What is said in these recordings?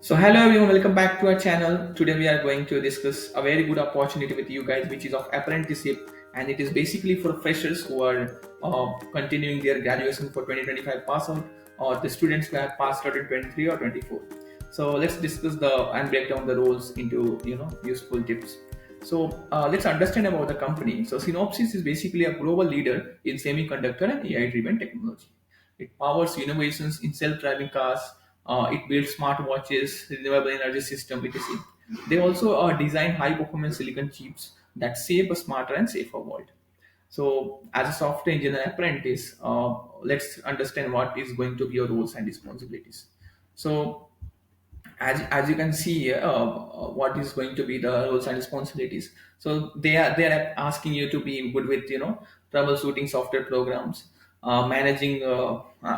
So hello everyone, welcome back to our channel. Today we are going to discuss a very good opportunity with you guys, which is of apprenticeship, and it is basically for freshers who are continuing their graduation for 2025 pass out, or the students who have passed out in 23 or 24. So let's discuss the and break down the roles into useful tips. So let's understand about the company. So Synopsys is basically a global leader in semiconductor and AI-driven technology. It powers innovations in self-driving cars. It builds smartwatches, renewable energy system, etc. They also design high-performance silicon chips that shape a smarter and safer world. So, as a software engineer apprentice, let's understand what is going to be your roles and responsibilities. So, as you can see here, what is going to be the roles and responsibilities. So they are asking you to be good with troubleshooting software programs, managing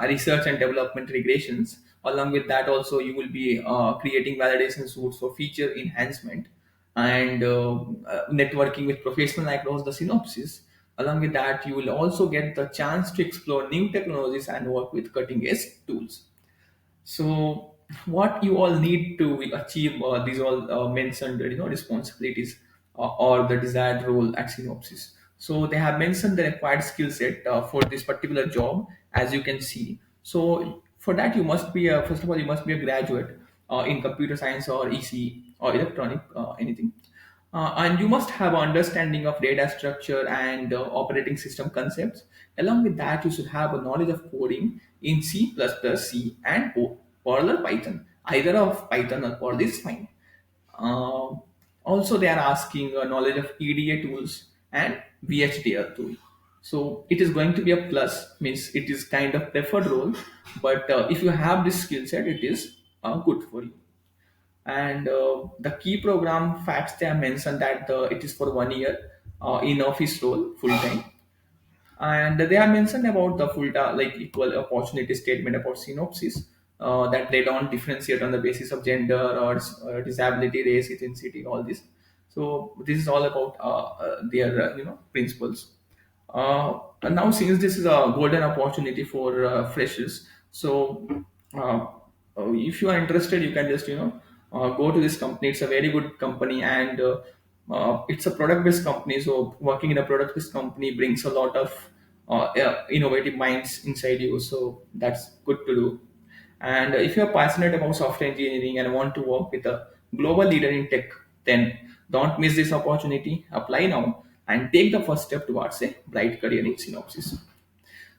research and development regressions. Along with that, also you will be creating validation suites for feature enhancement and networking with professionals across the synopsis. Along with that, you will also get the chance to explore new technologies and work with cutting edge tools. So, what you all need to achieve these all mentioned, responsibilities or the desired role at Synopsys. So they have mentioned the required skill set for this particular job, as you can see. So for that, you must be first of all you must be a graduate in computer science or EC or electronic anything. And you must have an understanding of data structure and operating system concepts. Along with that, you should have a knowledge of coding in C++, C, and Perl or Python. Either of Python or Perl is fine. Uh, Also, they are asking knowledge of EDA tools and VHDL tool. So it is going to be a plus, means it is kind of preferred role. But if you have this skill set, it is good for you. And the key program facts they have mentioned that it is for 1 year in office role full time, and they have mentioned about the full like equal opportunity statement about synopsis, that they don't differentiate on the basis of gender or disability, race, ethnicity, all this. So this is all about their principles. And now, since this is a golden opportunity for freshers, so uh, if you are interested, you can just go to this company. It's a very good company, and it's a product-based company. So working in a product-based company brings a lot of innovative minds inside you. So that's good to do. And if you're passionate about software engineering and want to work with a global leader in tech, then don't miss this opportunity. Apply now and take the first step towards a bright career in Synopsys.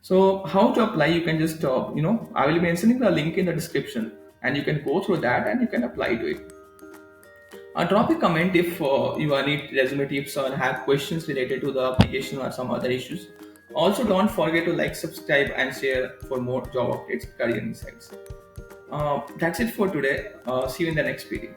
So, how to apply? You can just, I will be mentioning the link in the description, and you can go through that and you can apply to it. Drop a comment if you need resume tips or have questions related to the application or some other issues. Also, don't forget to like, subscribe, and share for more job updates, career insights. That's it for today. See you in the next video.